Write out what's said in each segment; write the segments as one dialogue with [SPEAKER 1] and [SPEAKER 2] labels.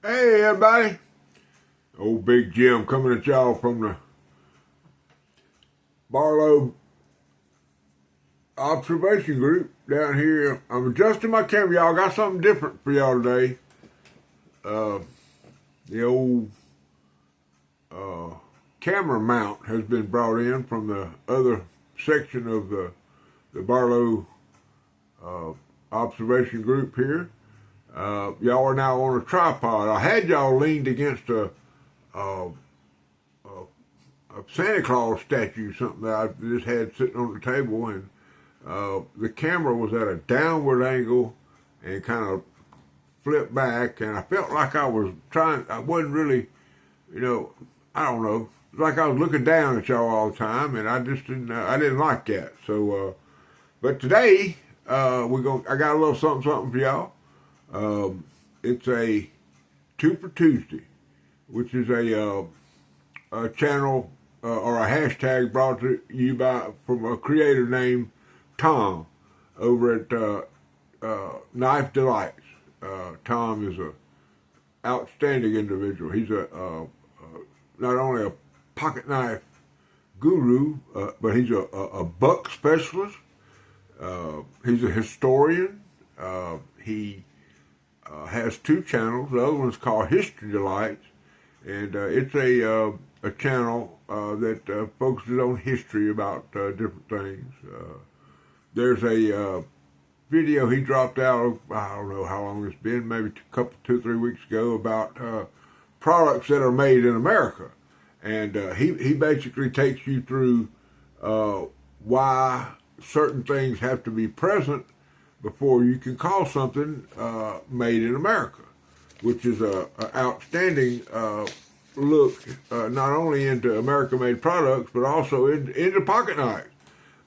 [SPEAKER 1] Hey everybody, old Big Jim coming at y'all from the Barlow Observation Group down here. I'm adjusting my camera, y'all. Got something different for y'all today. The old camera mount has been brought in from the other section of the Barlow Observation Group here. Y'all are now on a tripod. I had y'all leaned against a Santa Claus statue, something that I just had sitting on the table, and the camera was at a downward angle and kind of flipped back, and I felt like I wasn't really, I don't know, like I was looking down at y'all all the time, and I just I didn't like that. So, but today, I got a little something for y'all. It's a Two for Tuesday, which is a channel or a hashtag brought to you from a creator named Tom over at Knife Delights. Tom is a outstanding individual. He's not only a pocket knife guru, but he's a buck specialist. He's a historian. He has two channels. The other one's called History Delights, and it's a channel that focuses on history about different things. There's a video he dropped out, I don't know how long it's been, maybe 2 or 3 weeks ago, about products that are made in America. And he basically takes you through why certain things have to be present before you can call something made in America, which is an outstanding look not only into American-made products, but also into pocket knives.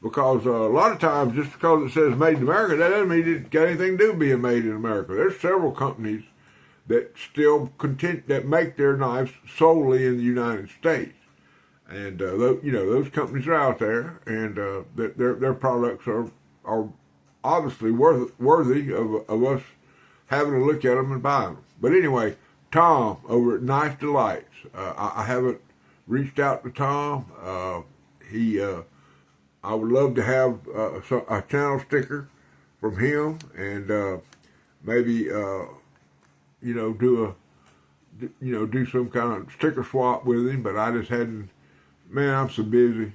[SPEAKER 1] Because a lot of times, just because it says made in America, that doesn't mean it's got anything to do with being made in America. There's several companies that still that make their knives solely in the United States. And those companies are out there, and their products are obviously worthy of us having a look at them and buying them. But anyway, Tom over at Knife Delights. I haven't reached out to Tom. I would love to have a channel sticker from him, and maybe do some kind of sticker swap with him. But I just hadn't. Man, I'm so busy.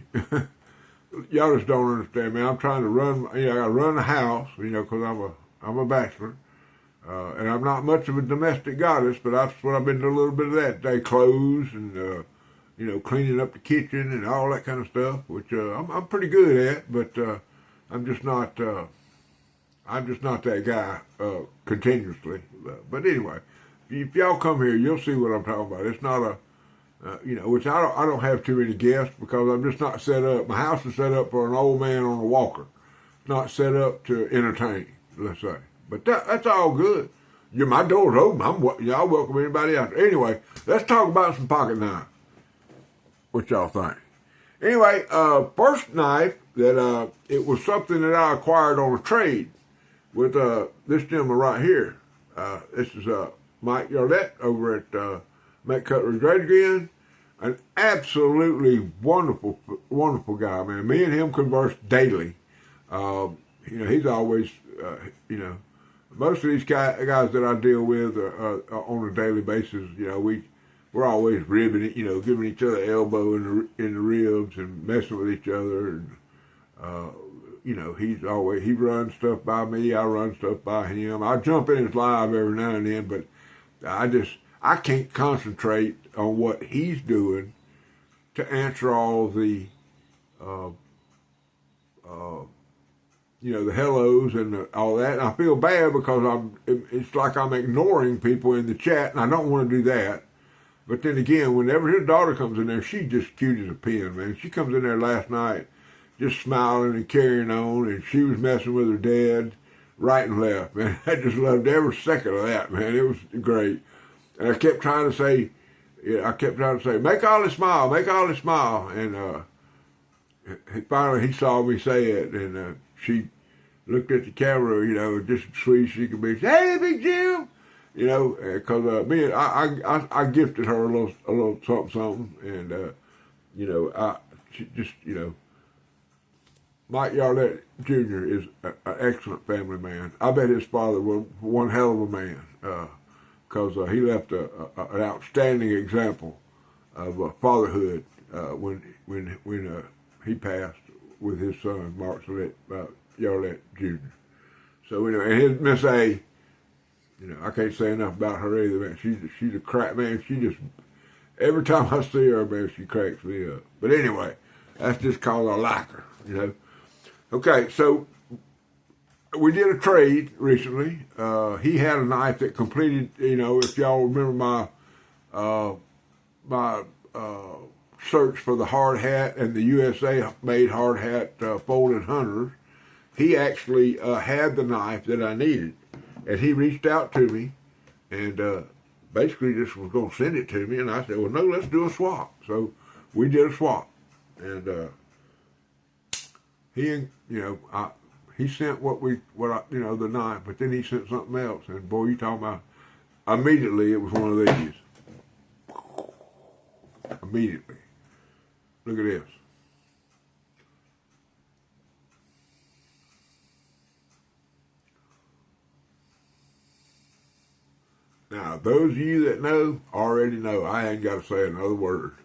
[SPEAKER 1] Y'all just don't understand, man. I'm trying to run. I got to run the house, because I'm a bachelor. And I'm not much of a domestic goddess, but that's what I've been doing a little bit of that today. Clothes and, cleaning up the kitchen and all that kind of stuff, which I'm pretty good at, but I'm just not that guy continuously. But anyway, if y'all come here, you'll see what I'm talking about. It's not a, which I don't have too many guests because I'm just not set up. My house is set up for an old man on a walker. It's not set up to entertain, let's say. But that's all good. My door's open. Y'all welcome anybody out there. Anyway, let's talk about some pocket knives. What y'all think? Anyway, first knife that it was something that I acquired on a trade with this gentleman right here. This is Mike Yardette over at Make Cutlery Great Again. An absolutely wonderful, wonderful guy, man. Me and him converse daily. He's always, most of these guys that I deal with on a daily basis, we're always ribbing it, giving each other elbow in the ribs and messing with each other. And, he runs stuff by me, I run stuff by him. I jump in his live every now and then, but I can't concentrate on what he's doing to answer all the the hellos and all that. And I feel bad because it's like I'm ignoring people in the chat, and I don't want to do that. But then again, whenever his daughter comes in there, she's just cute as a pin, man. She comes in there last night just smiling and carrying on, and she was messing with her dad right and left, man. I just loved every second of that, man. It was great. And I kept trying to say, make Ollie smile, make Ollie smile. And finally he saw me say it, and she looked at the camera, just as sweet as she could be. Hey, Big Jim, You know, because I gifted her a little something, and you know, she just, you know, Mike Yarlett Jr. is an excellent family man. I bet his father was one hell of a man, because he left an outstanding example of fatherhood when he passed with his son Mark Yarlett Jr. So, you know, and his Miss A, you know, I can't say enough about her either, man. She's a crack, man. She just, every time I see her, man, she cracks me up. But anyway, that's just cause I like her, you know. Okay, so we did a trade recently. He had a knife that completed, you know, if y'all remember my search for the hard hat and the USA made hard hat folding hunters, he actually had the knife that I needed. And he reached out to me and basically just was going to send it to me. And I said, well, no, let's do a swap. So we did a swap. And he sent the knife, but then he sent something else. And boy, you talking about, immediately it was one of these. Immediately. Look at this. Now, those of you that know already know. I ain't got to say another word.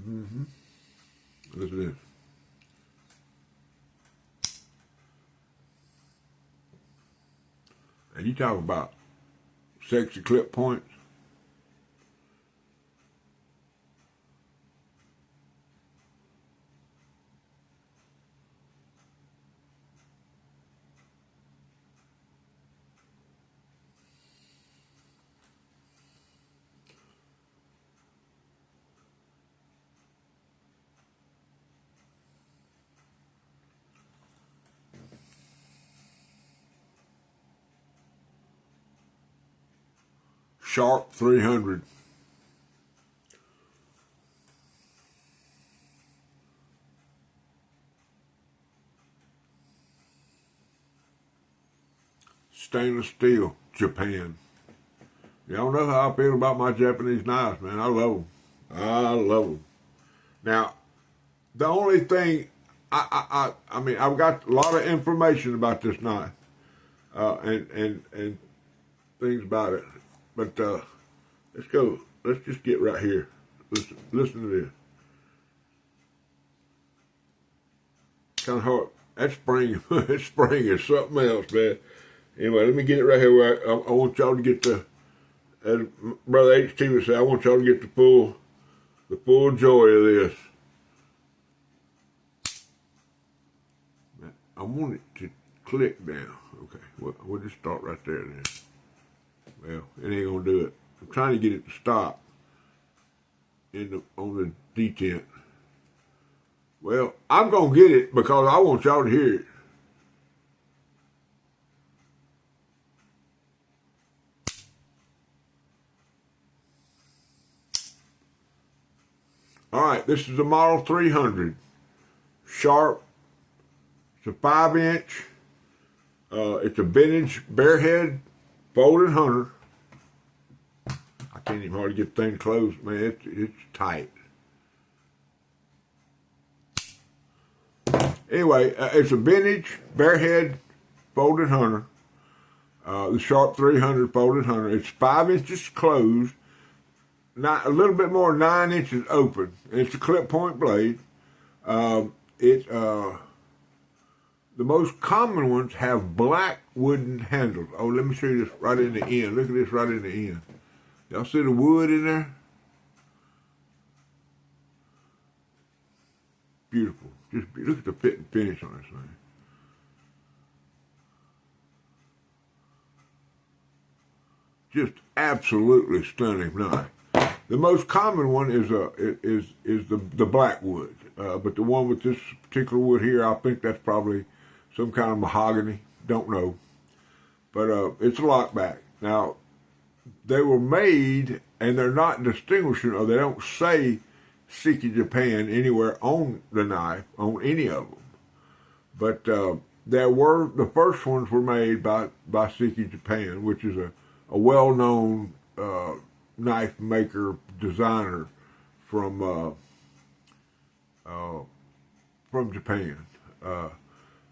[SPEAKER 1] Mm-hmm. Listen to this. And you talk about sexy clip points. Sharp 300. Stainless steel, Japan. Y'all know how I feel about my Japanese knives, man. I love them. I love them. Now, the only thing, I mean, I've got a lot of information about this knife, and things about it. But let's go. Let's just get right here. Listen to this. Kind of hard. That spring, that spring is something else, man. Anyway, let me get it right here. Where I want y'all to get the, as Brother H.T. would say, I want y'all to get the full joy of this. I want it to click down. Okay, we'll just start right there then. Well, it ain't gonna do it. I'm trying to get it to stop on the detent. Well, I'm gonna get it because I want y'all to hear it. All right, this is a Model 300. Sharp. It's a 5-inch. It's a vintage Bearhead folded hunter. I can't even hardly get the thing closed, man. It's tight. Anyway, it's a vintage Bearhead folded hunter. The Sharp 300 folded hunter. It's 5 inches closed. A little bit more than 9 inches open. It's a clip point blade. The most common ones have black wooden handles. Oh, let me show you this right in the end. Look at this right in the end. Y'all see the wood in there? Beautiful. Just look at the fit and finish on this thing. Just absolutely stunning knife. The most common one is the black wood, but the one with this particular wood here, I think that's probably some kind of mahogany. Don't know, but it's a lockback. Now, they were made, and they're not distinguishing, or they don't say Seiki Japan anywhere on the knife, on any of them. But the first ones were made by Seiki Japan, which is a well-known knife maker, designer from Japan.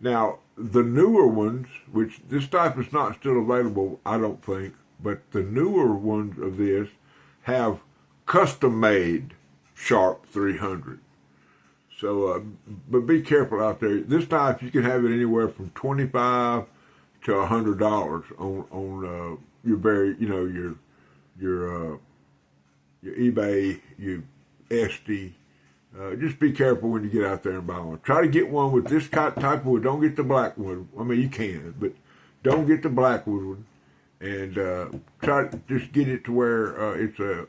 [SPEAKER 1] Now, the newer ones, which this type is not still available, I don't think, but the newer ones of this have custom-made Sharp 300. So, but be careful out there. This knife, you can have it anywhere from $25 to $100 on your very, your eBay, your Etsy. Just be careful when you get out there and buy one. Try to get one with this type of wood. Don't get the black wood. I mean, you can, but don't get the black wood one. And try to just get it to where it's a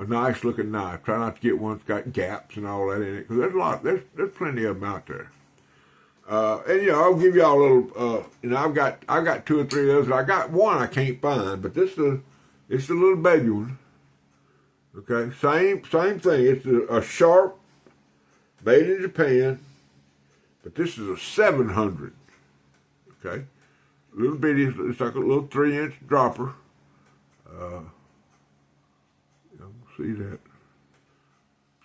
[SPEAKER 1] nice looking knife. Try not to get one that's got gaps and all that in it, because there's plenty of them out there. And I'll give y'all a little. I got 2 or 3 of those. I got one I can't find, but it's the little baby one. Okay, same thing. It's a Sharp, made in Japan, but this is a 700. Okay, little bitty. It's like a little 3-inch dropper. See that? It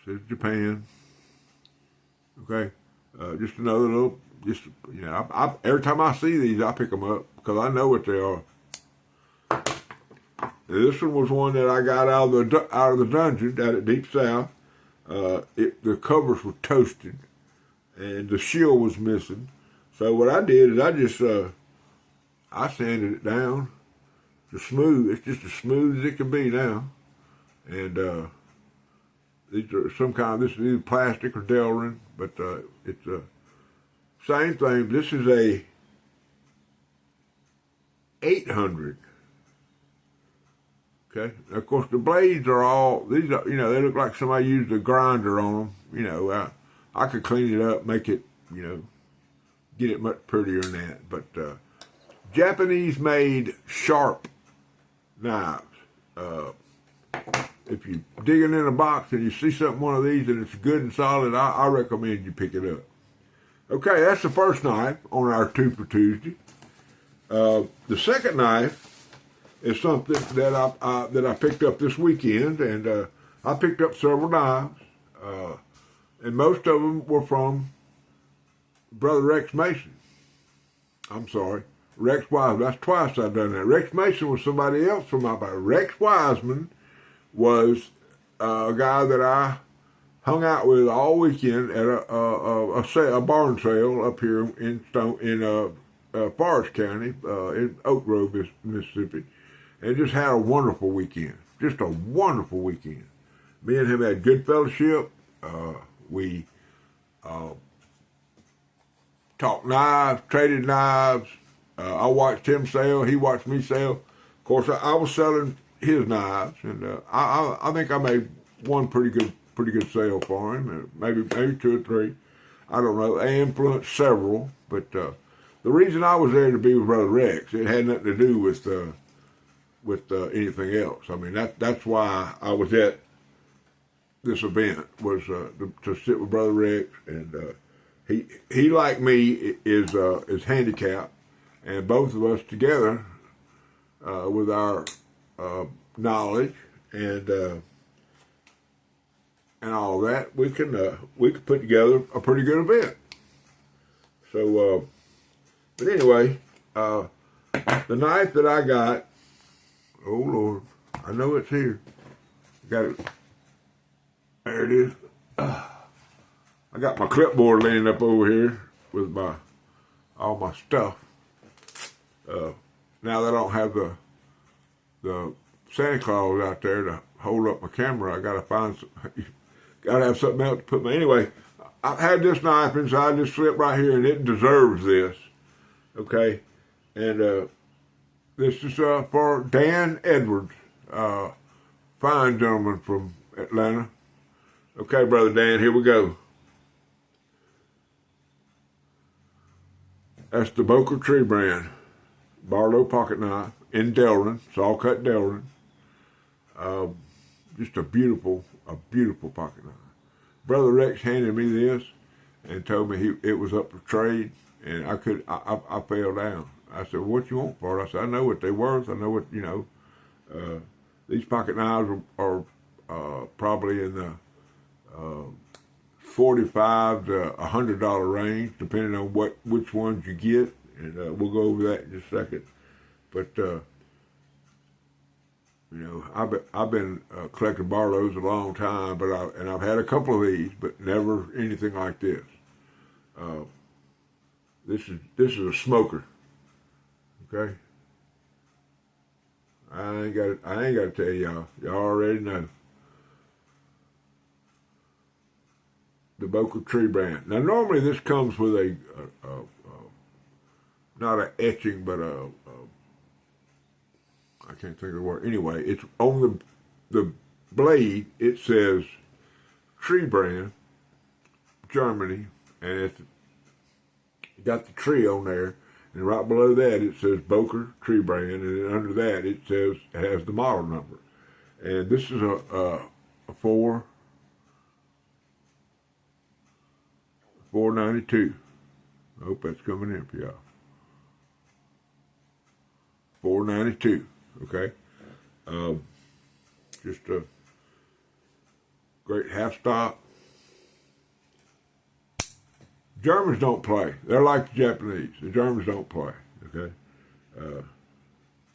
[SPEAKER 1] says Japan. Okay, just another little. Every time I see these, I pick them up because I know what they are. This one was one that I got out of the dungeon down at Deep South. The covers were toasted, and the shield was missing. So what I did is I sanded it down to smooth. It's just as smooth as it can be now. And these are this is either plastic or Delrin, but it's same thing. This is a 800. Okay. Of course, the blades are all these. They look like somebody used a grinder on them. I could clean it up, make it, get it much prettier than that. But Japanese-made Sharp knives. If you're digging in a box and you see one of these and it's good and solid, I recommend you pick it up. Okay, that's the first knife on our 2 for Tuesday. The second knife is something that I picked up this weekend, and I picked up several knives, and most of them were from Brother Rex Mason. I'm sorry, Rex Wiseman. That's twice I've done that. Rex Mason was somebody else from my body. Rex Wiseman was a guy that I hung out with all weekend at a barn sale up here in Forest County, in Oak Grove, Mississippi, and just had a wonderful weekend. Just a wonderful weekend. Me and him had good fellowship. We talked knives, traded knives. I watched him sell. He watched me sell. Of course, I was selling his knives, and I think I made one pretty good sale for him. Maybe 2 or 3. I don't know. I influenced several, but the reason I was there to be with Brother Rex, it had nothing to do with anything else. I mean, that's why I was at this event, was to sit with Brother Rex, and he like me is handicapped, and both of us together with our knowledge and all that, we can put together a pretty good event. So, but anyway, the knife that I got, oh Lord, I know it's here. Got it. There it is. I got my clipboard laying up over here with all my stuff. Now that I don't have the Santa Claus out there to hold up my camera, I gotta have something else to put anyway. I've had this knife inside this slip right here, and it deserves this. Okay, and this is for Dan Edwards, fine gentleman from Atlanta. Okay, Brother Dan, here we go. That's the Boker Tree brand Barlow pocket knife in Delrin, saw cut Delrin. just a beautiful pocket knife. Brother Rex handed me this and told me it was up for trade, and I fell down. I said, "What you want for it?" I said, "I know what they're worth. I know what these pocket knives are probably in the $45 to $100 range, depending on which ones you get, and we'll go over that in just a second." But I've been collecting Barlows a long time, but I've had a couple of these, but never anything like this. This is a smoker. Okay. I ain't got to tell y'all. Y'all already know. The Boker Tree Brand. Now, normally this comes with a not an etching, but I can't think of the word. Anyway, it's on the blade. It says Tree Brand, Germany, and it's got the tree on there. And right below that, it says Boker Tree Brand, and then under that, it has the model number. And this is a 492. I hope that's coming in for y'all. 492. Okay. Just a great half stop. Germans don't play. They're like the Japanese. The Germans don't play. Okay.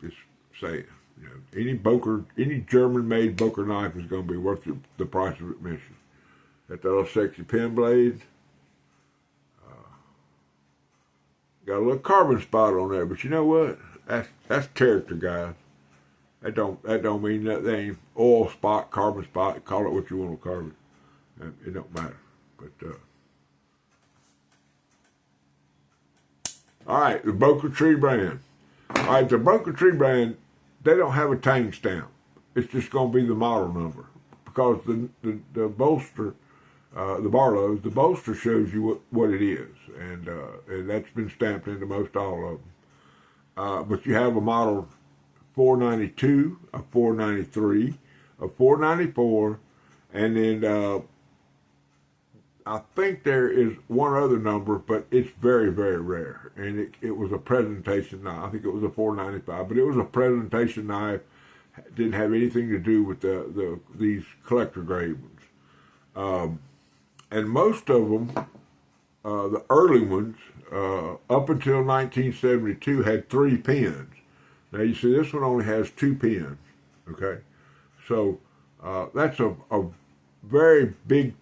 [SPEAKER 1] Just saying. Any German-made Boker knife is going to be worth the price of admission. Got that little sexy pen blade. Got a little carbon spot on there, but you know what? That's character, guys. That don't mean that they ain't oil spot, carbon spot. Call it what you want to call it. It don't matter. But all right, the Boker Tree Brand. All right, the Boker Tree Brand, they don't have a tang stamp. It's just going to be the model number, because the bolster, the Barlows, the bolster shows you what it is, and that's been stamped into most all of them. But you have a model 492, a 493, a 494, and then I think there is one other number, but it's very, very rare. And it was a presentation knife. I think it was a 495, but it was a presentation knife. It didn't have anything to do with these collector grade ones. And most of them, the early ones, up until 1972, had 3 pins. Now you see this one only has 2 pins. Okay, so that's a very big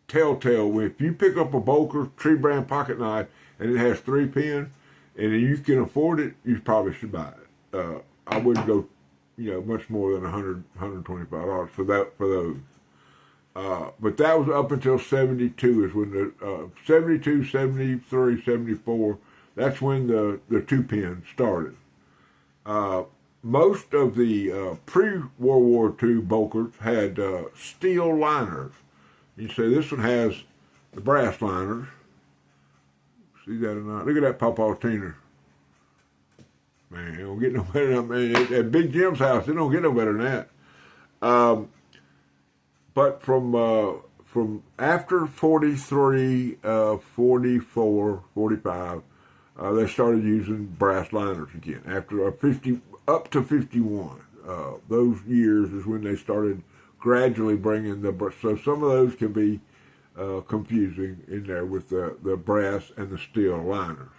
[SPEAKER 1] telltale. If you pick up a Boker Tree Brand pocket knife and it has 3 pins and you can afford it, you probably should buy it. I wouldn't go, much more than $100, $125 for those. But that was up until 72 is when the 72, 73, 74. That's when the 2 pins started. Most of the pre-World War II Bokers had steel liners. You see, this one has the brass liners. See that or not? Look at that Pawpaw Teener. Man, it don't get no better than that. At Big Jim's house, it don't get no better than that. But from after 43, 44, 45, they started using brass liners again. After 50, up to 51, those years is when they started gradually bringing so some of those can be confusing in there with the brass and the steel liners.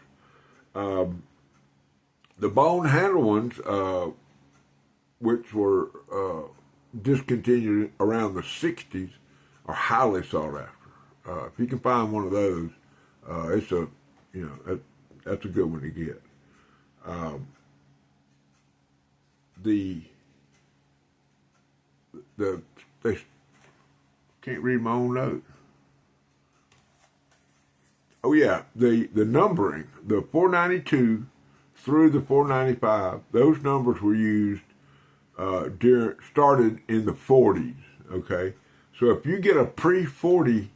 [SPEAKER 1] The bone handle ones, which were discontinued around the 60s, are highly sought after. If you can find one of those, it's that's a good one to get. They can't read my own note. Oh yeah, the numbering, the 492 through the 495, those numbers were used started in the 40s. Okay, so if you get a pre-40,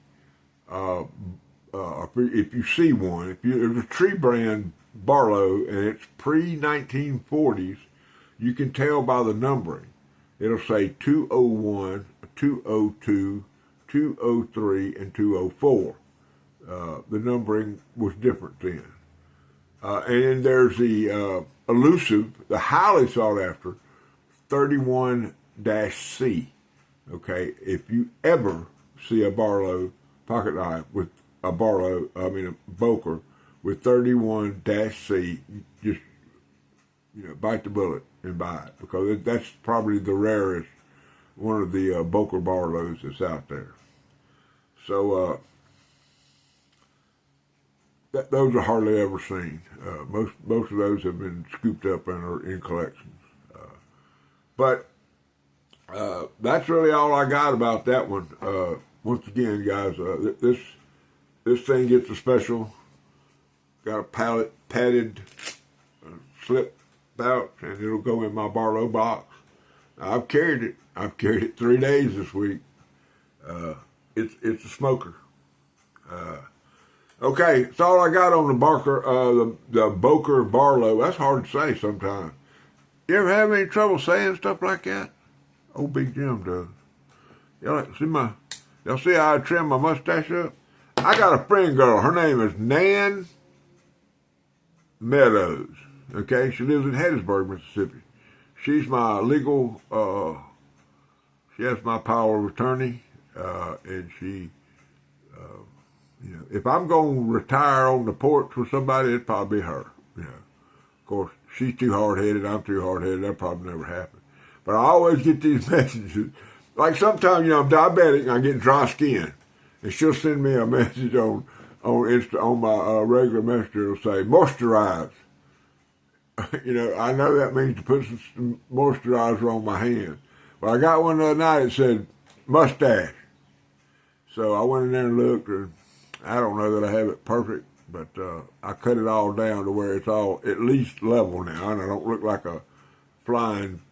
[SPEAKER 1] if you see one, if there's a Tree Brand Barlow and it's pre-1940s, you can tell by the numbering. it'll say 201, 202, 203, and 204. The numbering was different then. And then there's the elusive, the highly sought after 31-C. Okay, if you ever see a Barlow pocket knife with a Boker with 31-C, just bite the bullet and buy it, because that's probably the rarest one of the Boker Barlows that's out there. So those are hardly ever seen. Most of those have been scooped up and are in collections. But that's really all I got about that one. Once again, guys, this thing gets a special. Got a padded slip pouch, and it'll go in my Barlow box. Now, I've carried it. I've carried it 3 days this week. It's a smoker. Okay, that's all I got on the Boker Barlow. That's hard to say sometimes. You ever have any trouble saying stuff like that? Old Big Jim does. Y'all see how I trim my mustache up? I got a friend girl. Her name is Nan Meadows. Okay, she lives in Hattiesburg, Mississippi. She's my legal. She has my power of attorney, and she. If I'm going to retire on the porch with somebody, it'd probably be her. Of course, she's too hard-headed. I'm too hard-headed. That'll probably never happen. But I always get these messages. Like sometimes, I'm diabetic and I get dry skin, and she'll send me a message on my regular messenger. It'll say moisturize. I know that means to put some moisturizer on my hands. But I got one the other night that said mustache. So I went in there and looked, and I don't know that I have it perfect, but I cut it all down to where it's all at least level now, and I don't look like a flying,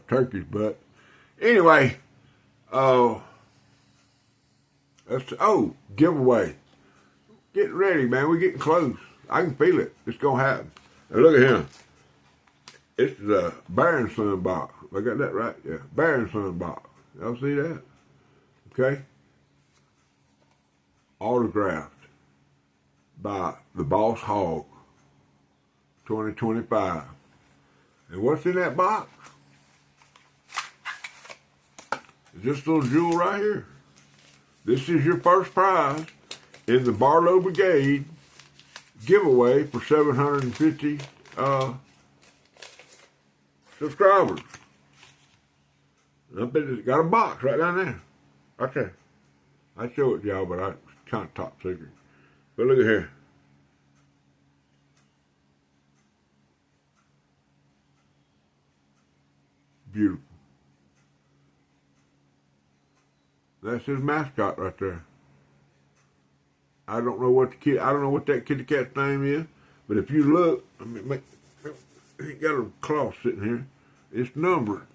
[SPEAKER 1] turkey's butt. Anyway, giveaway. Getting ready, man. We're getting close. I can feel it. It's going to happen. Now look at him. It's the Bear & Son box. I got that right? Yeah, Bear & Son box. Y'all see that? Okay. Autographed by the Boss Hog 2025. And what's in that box? Is this little jewel right here. This is your first prize in the Barlow Brigade giveaway for 750 subscribers. I bet it's got a box right down there. Okay. I show it to y'all, but it's kind of top secret. But look at here. Beautiful. That's his mascot right there. I don't know what that kitty cat's name is, but if you look, he got a cloth sitting here. It's numbered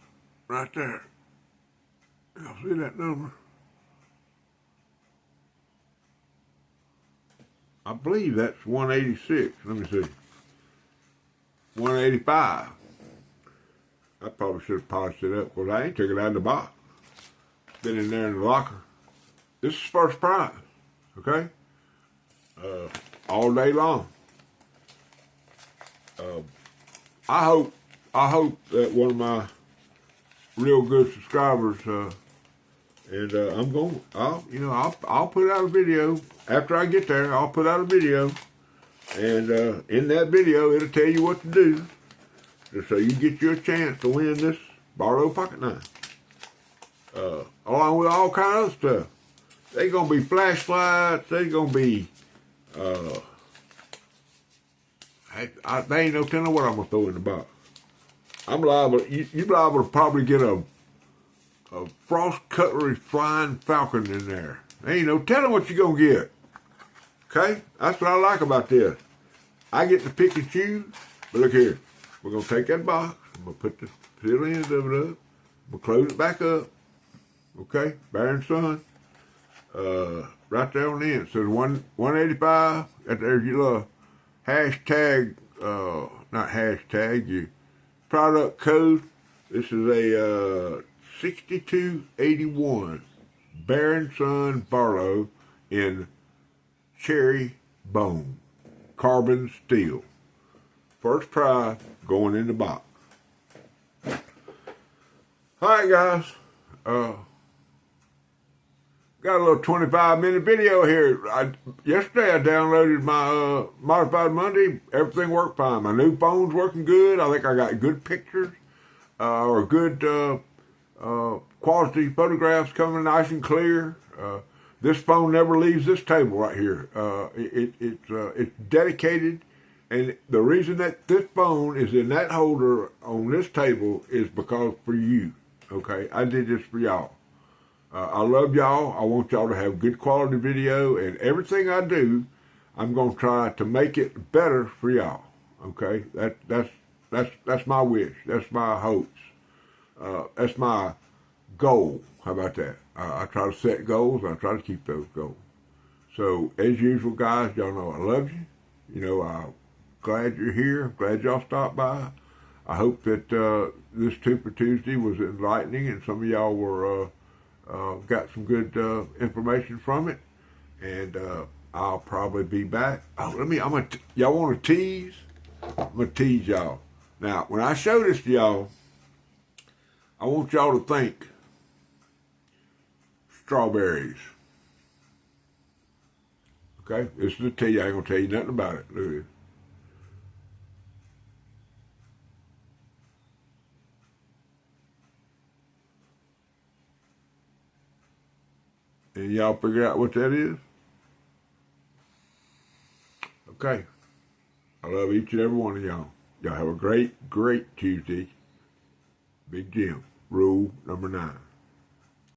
[SPEAKER 1] right there. Y'all see that number? I believe that's 186. Let me see. 185. I probably should have polished it up because I ain't took it out of the box. Been in there in the locker. This is first prize. Okay? All day long. I hope that one of my real good subscribers, I'll put out a video after I get there. I'll put out a video, and in that video, it'll tell you what to do, just so you get you a chance to win this Barlow pocket knife, along with all kinds of stuff. They're gonna be flashlights. They're gonna be they ain't no telling what I'm gonna throw in the box. I'm liable. You liable to probably get a Frost Cutlery Flying Falcon in there. There ain't no telling what you're gonna get. Okay, that's what I like about this. I get to pick and choose. But look here, we're gonna take that box. I'm gonna put the peel ends of it up. I'm gonna close it back up. Okay, Bear & Son. Right there on the end. It says 185. There's your little hashtag, not hashtag, your product code This is a 6281 Baron Son Barlow in cherry bone, carbon steel. First try, going in the box. Alright guys, got a little 25-minute video here. Yesterday I downloaded my Modified Monday. Everything worked fine. My new phone's working good. I think I got good pictures or good quality photographs coming nice and clear. This phone never leaves this table right here. It's dedicated, and the reason that this phone is in that holder on this table is because for you. Okay, I did this for y'all. I love y'all. I want y'all to have good quality video, and everything I do, I'm gonna try to make it better for y'all. Okay, that's my wish. That's my hopes. That's my goal. How about that? I try to set goals. I try to keep those goals. So as usual, guys, y'all know I love you. You know, I'm glad you're here. I'm glad y'all stopped by. I hope that this Super Tuesday was enlightening, and some of y'all were got some good information from it. And I'll probably be back. Oh, y'all want to tease? I'm gonna tease y'all. Now, when I show this to y'all, I want y'all to think strawberries. Okay, this is a tea. I ain't gonna tell you nothing about it. Look at this. And y'all figure out what that is? Okay. I love each and every one of y'all. Y'all have a great, great Tuesday. Big Jim, rule number 9.